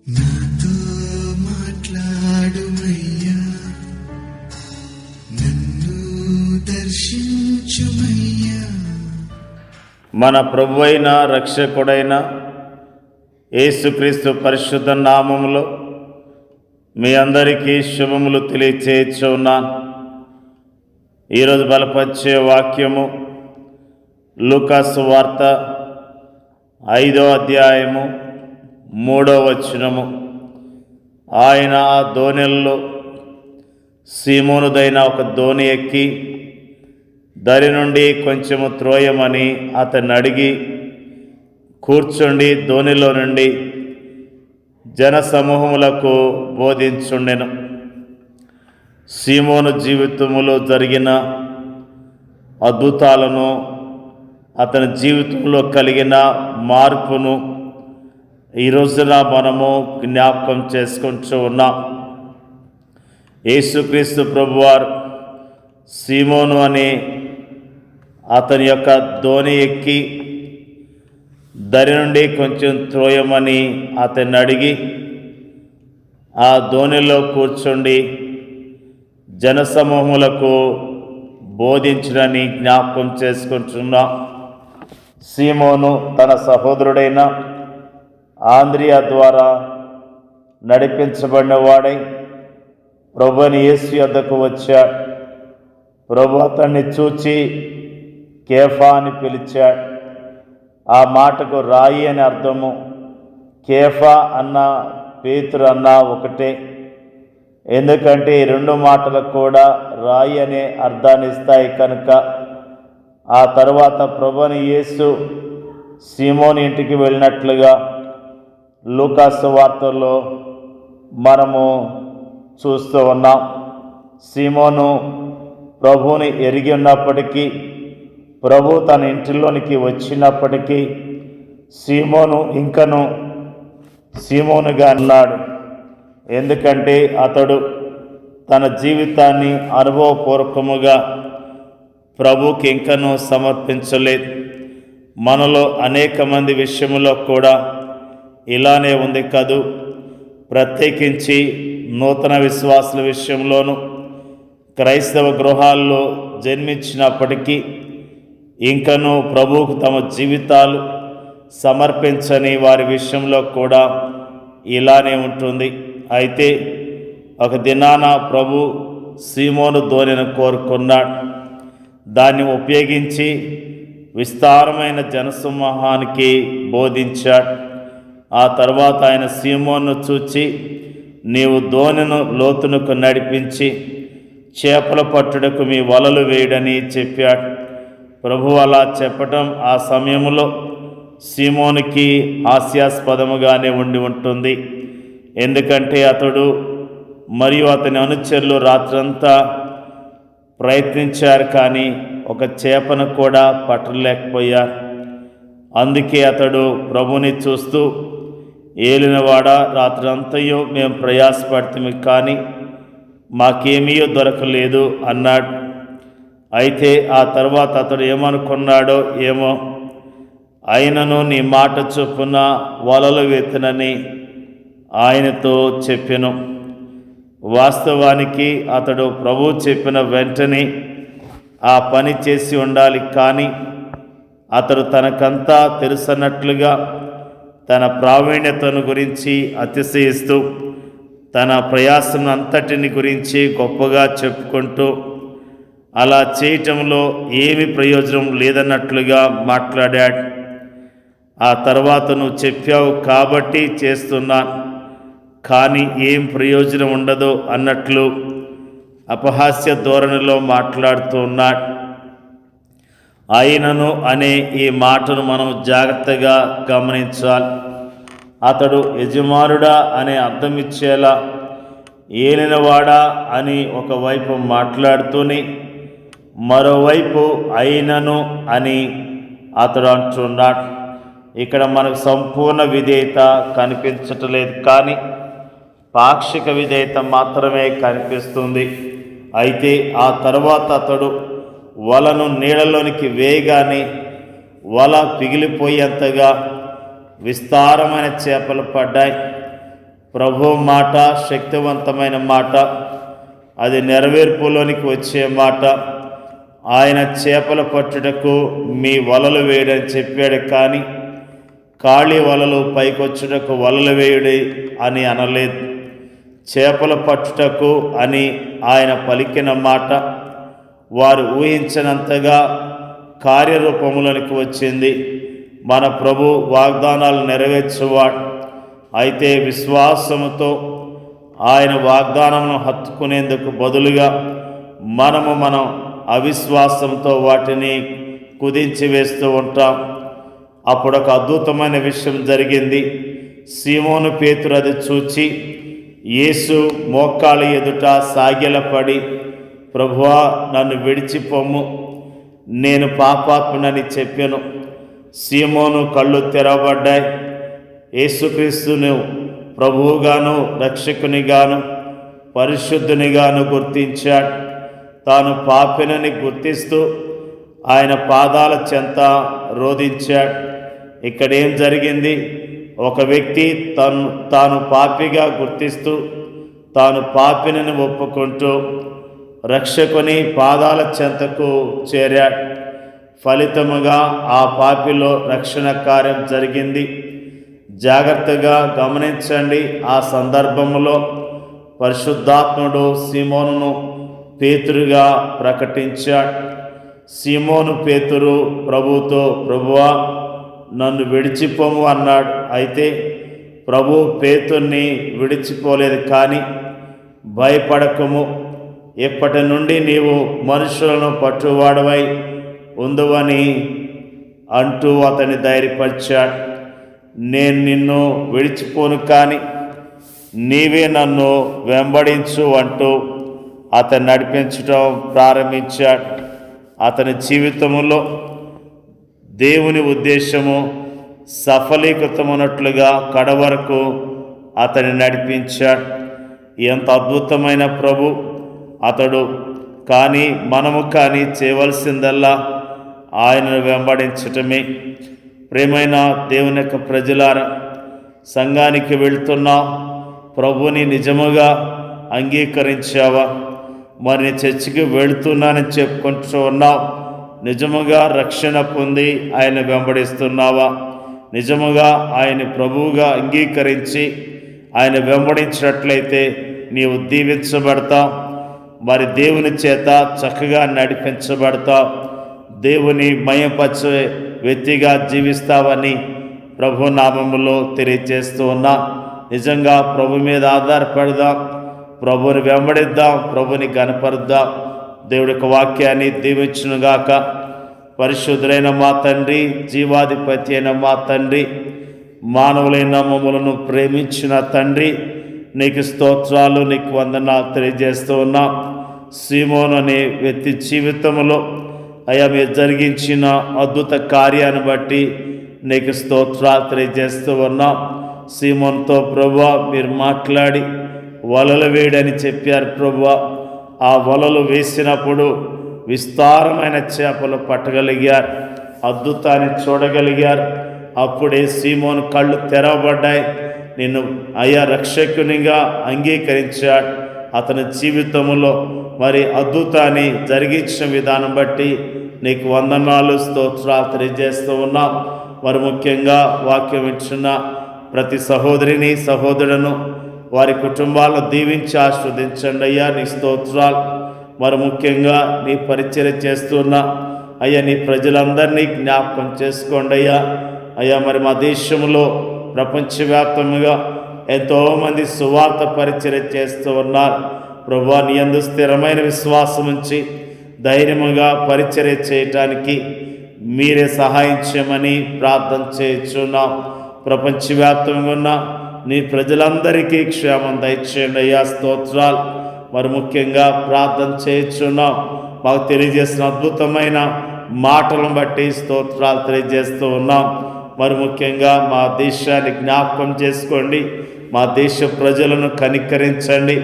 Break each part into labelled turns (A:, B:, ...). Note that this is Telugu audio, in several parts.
A: నాతో మాట్లాడుమయ్యా, నన్ను దర్శించుమయ్యా.
B: మన ప్రభువైన రక్షకుడైన యేసుక్రీస్తు పరిశుద్ధ నామములో మీ అందరికీ శుభములు తెలియచేయుచున్నాను. ఈరోజు బలపరిచే వాక్యము లూకాసు వార్త 5వ అధ్యాయము 3వ వచనము. ఆయన ఆ దోణిల్లో సీమోనుదైన ఒక దోణి ఎక్కి దరి నుండి కొంచెము త్రోయమని అతన్ని అడిగి కూర్చుండి దోణిలో నుండి జనసమూహములకు బోధించుండెను. సీమోను జీవితములో జరిగిన అద్భుతాలను, అతని జీవితంలో కలిగిన మార్పును ఈ రోజున మనము జ్ఞాపకం చేసుకుంటూ ఉన్నాం. యేసుక్రీస్తు ప్రభువారు సీమోను అనే అతని యొక్క దోణి ఎక్కి దరి నుండి కొంచెం త్రోయమని అతన్ని అడిగి ఆ దోణిలో కూర్చుండి జనసమూహములకు బోధించడాన్ని జ్ఞాపకం చేసుకుంటున్నాం. సీమోను తన సహోదరుడైన ఆంద్రియా ద్వారా నడిపించబడిన వాడై ప్రభుని యేసు యొద్దకు వచ్చాడు. ప్రభు అతన్ని చూచి కేఫా అని పిలిచాడు. ఆ మాటకు రాయి అని అర్థము. కేఫా అన్న పేతురు అన్న ఒకటే. ఎందుకంటే ఈ రెండు మాటలకు కూడా రాయి అనే అర్థాన్ని ఇస్తాయి కనుక. ఆ తర్వాత ప్రభుని యేసు సీమోను ఇంటికి వెళ్ళినట్లుగా లూకాసు వార్తల్లో మనము చూస్తూ ఉన్నాం. సీమోను ప్రభువుని ఎరిగి ఉన్నప్పటికీ, ప్రభు తన ఇంటిలోనికి వచ్చినప్పటికీ సీమోను ఇంకను సీమోనుగా ఉన్నాడు. ఎందుకంటే అతడు తన జీవితాన్ని అనుభవపూర్వకముగా ప్రభుకి ఇంకను సమర్పించలేదు. మనలో అనేక మంది విషయంలో కూడా ఇలానే ఉంది కదూ. ప్రత్యేకించి నూతన విశ్వాసుల విషయంలోనూ క్రైస్తవ గృహాల్లో జన్మించినప్పటికీ ఇంకనూ ప్రభువుకు తమ జీవితాలు సమర్పించని వారి విషయంలో కూడా ఇలానే ఉంటుంది. అయితే ఒక దినాన ప్రభు సీమోను దోణిని కోరుకున్నాడు. దాన్ని ఉపయోగించి విస్తారమైన జనసమూహానికి బోధించాడు. ఆ తర్వాత ఆయన సీమోను చూచి, నీవు దోణిను లోతునకు నడిపించి చేపల పట్టుటకు మీ వలలు వేయడని చెప్పాడు. ప్రభు అలా చెప్పటం ఆ సమయంలో సీమోనుకి హాస్యాస్పదముగానే ఉండి ఉంటుంది. ఎందుకంటే అతడు మరియు అతని అనుచరులు రాత్రంతా ప్రయత్నించారు, కానీ ఒక చేపను కూడా పట్టలేకపోయారు. అందుకే అతడు ప్రభుని చూస్తూ, ఏలినవాడా, రాత్రంతయో మేము ప్రయాసపడుతుంది కానీ మాకేమీ దొరకలేదు అన్నాడు. అయితే ఆ తర్వాత అతడు ఏమనుకున్నాడో ఏమో, ఆయనను నీ మాట చొప్పున వలలు వేతునని ఆయనతో చెప్పెను. వాస్తవానికి అతడు ప్రభు చెప్పిన వెంటనే ఆ పని చేసి ఉండాలి. కానీ అతడు తనకంతా తెలుసన్నట్లుగా తన ప్రావీణ్యతను గురించి అతిశయిస్తూ తన ప్రయాసం అంతటిని గురించి గొప్పగా చెప్పుకుంటూ అలా చేయటంలో ఏమి ప్రయోజనం లేదన్నట్లుగా మాట్లాడాడు. ఆ తర్వాత నువ్వు చెప్పావు కాబట్టి చేస్తున్నాను, కానీ ఏం ప్రయోజనం ఉండదు అన్నట్లు అపహాస్య ధోరణిలో మాట్లాడుతూ ఉన్నాడు. ఆయనను అనే ఈ మాటను మనం జాగ్రత్తగా గమనించాలి. అతడు యజమానుడా అనే అర్థం ఇచ్చేలా ఏలినవాడా అని ఒకవైపు మాట్లాడుతూనే మరోవైపు అయినను అని అతడు అంటున్నాడు. ఇక్కడ మనకు సంపూర్ణ విధేయత కనిపించట్లేదు, కానీ పాక్షిక విధేయత మాత్రమే కనిపిస్తుంది. అయితే ఆ తర్వాత అతడు వలను నీళ్ళలోనికి వేయగానే వల పిగిలిపోయేంతగా విస్తారమైన చేపలు పడ్డాయి. ప్రభు మాట శక్తివంతమైన మాట, అది నెరవేర్పులోనికి వచ్చే మాట. ఆయన చేపలు పట్టుటకు మీ వలలు వేయడని చెప్పాడు, కానీ ఖాళీ వలలు పైకొచ్చుటకు వలలు వేయుడి అని అనలేదు. చేపలు పట్టుటకు అని ఆయన పలికిన మాట వారు ఊహించినంతగా కార్యరూపములోనికి వచ్చింది. మన ప్రభు వాగ్దానాలు నెరవేర్చువాడు. అయితే విశ్వాసముతో ఆయన వాగ్దానమును హత్తుకునేందుకు బదులుగా మనం అవిశ్వాసంతో వాటిని కుదించి వేస్తూ ఉంటాం. అప్పుడు ఒక అద్భుతమైన విషయం జరిగింది. సీమోను పేతురు అది చూచి యేసు మోకాళ్ళ ఎదుట సాగిలపడి, ప్రభువా, నన్ను విడిచిపోము, నేను పాపాత్మునని చెప్పాను. సీమోను కళ్ళు తెరవబడ్డాయి. యేసుక్రీస్తును ప్రభువుగాను రక్షకునిగాను పరిశుద్ధునిగాను గుర్తించాడు. తాను పాపినని గుర్తిస్తూ ఆయన పాదాల చెంత రోధించాడు. ఇక్కడేం జరిగింది? ఒక వ్యక్తి తాను పాపిగా గుర్తిస్తూ తాను పాపినని ఒప్పుకుంటూ రక్షకుని పాదాల చెంతకు చేరాడు. ఫలితముగా ఆ పాపిలో రక్షణ కార్యం జరిగింది. జాగ్రత్తగా గమనించండి. ఆ సందర్భంలో పరిశుద్ధాత్ముడు సీమోనును పేతురుగా ప్రకటించాడు. సీమోను పేతురు ప్రభుతో, ప్రభువా, నన్ను విడిచిపోము అన్నాడు. అయితే ప్రభు పేతుర్ని విడిచిపోలేదు. కానీ భయపడకము, ఇప్పటి నుండి నీవు మనుషులను పట్టువాడవై ఉందువని అంటూ అతన్ని ధైర్యపరిచాడు. నేను నిన్ను విడిచిపోను, కానీ నీవే నన్ను వెంబడించు అంటూ అతన్ని నడిపించడం ప్రారంభించాడు. అతని జీవితంలో దేవుని ఉద్దేశము సఫలీకృతమైనట్లుగా కడవరకు అతన్ని నడిపించాడు. ఎంత అద్భుతమైన ప్రభు అతడు! కానీ మనము చేయవలసిందల్లా ఆయనను వెంబడించటమే. ప్రేమైన దేవుని యొక్క ప్రజలారా, సంఘానికి వెళ్తున్నావు, ప్రభుని నిజముగా అంగీకరించావా? మరి చర్చికి వెళుతున్నానని చెప్పుకుంటూ ఉన్నావు, నిజముగా రక్షణ పొంది ఆయన వెంబడిస్తున్నావా? నిజముగా ఆయన ప్రభువుగా అంగీకరించి ఆయన వెంబడించినట్లయితే నీవు దీవించబడతావు. మరి దేవుని చేత చక్కగా నడిపించబడతావు. దేవుని మయపరిచే వ్యక్తిగా జీవిస్తావని ప్రభు నామములో తెలియజేస్తూ ఉన్నా. నిజంగా ప్రభు మీద ఆధారపడదాం, ప్రభుని వెంబడిద్దాం, ప్రభుని గణపరుద్దాం. దేవుడి యొక్క వాక్యాన్ని దీవించునుగాక. పరిశుద్ధులైన మా తండ్రి, జీవాధిపతి అయిన మా తండ్రి, మానవులైన మమ్మలను ప్రేమించిన తండ్రి, నీకు స్తోత్రాలు, నీకు వందనాలు తెలియజేస్తూ ఉన్నాం. సీమోను అనే వ్యక్తి జీవితంలో అయ్యా మీరు జరిగించిన అద్భుత కార్యాన్ని బట్టి నీకు స్తోత్రాలు తెలియజేస్తూ ఉన్నాం. సీమోనుతో ప్రభువా మీరు మాట్లాడి వలలు వేయడని చెప్పారు. ప్రభువా, ఆ వలలు వేసినప్పుడు విస్తారమైన చేపలు పట్టగలిగారు, అద్భుతాన్ని చూడగలిగారు. అప్పుడే సీమోను కళ్ళు తెరవబడ్డాయి. నిన్ను అయ్యా రక్షకునిగా అంగీకరించాడు. అతని జీవితంలో మరి అద్భుతాన్ని జరిగించిన విధానం బట్టి నీకు వందనాలు, స్తోత్రాలు తెలియజేస్తూ ఉన్నాం. మరి ముఖ్యంగా వాక్యం ఇచ్చిన ప్రతి సహోదరిని సహోదరులను వారి కుటుంబాలను దీవించి ఆస్వాదించండి అయ్యా. నీ స్తోత్రాలు. మరి ముఖ్యంగా నీ పరిచర్య చేస్తున్నా అయ్యా, నీ ప్రజలందరినీ జ్ఞాపకం చేసుకోండి అయ్యా. అయ్యా మరి మా దేశంలో ప్రపంచవ్యాప్తంగా ఎంతోమంది సువార్త పరిచర్య చేస్తూ ఉన్నారు. ప్రభువా, నీ యందు స్థిరమైన విశ్వాసం ఉంచి ధైర్యముగా పరిచర్య చేయటానికి మీరే సహాయం చేయమని ప్రార్థన చేయుచున్నాం. ప్రపంచవ్యాప్తంగా ఉన్న నీ ప్రజలందరికీ క్షేమం దయచేయండి అయ్యా. స్తోత్రాలు. మరి ముఖ్యంగా ప్రార్థన చేయుచున్నాం. మాకు తెలియజేసిన అద్భుతమైన మాటలను బట్టి స్తోత్రాలు తెలియజేస్తూ ఉన్నాం. మరి ముఖ్యంగా మా దేశాన్ని జ్ఞాపకం చేసుకోండి. మా దేశ ప్రజలను కనికరించండి.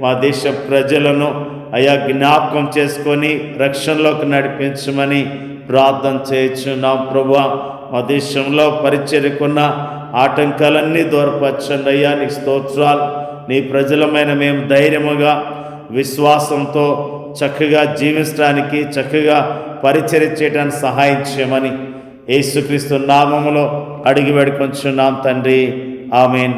B: మా దేశ ప్రజలను అయా జ్ఞాపకం చేసుకొని రక్షణలోకి నడిపించమని ప్రార్థన చేయుచున్నాం. ప్రభువా, మా దేశంలో పరిచర్యకున్న ఆటంకాలన్నీ దూరపరచండి అయ్యా. నీకు స్తోత్రాలు. నీ ప్రజలమైన మేము ధైర్యముగా విశ్వాసంతో చక్కగా జీవించడానికి, చక్కగా పరిచర్య చేయడానికి సహాయం చేయమని యేసుక్రీస్తు నామములో అడిగి వేడుకొంచున్నాం తండ్రి. ఆమేన్.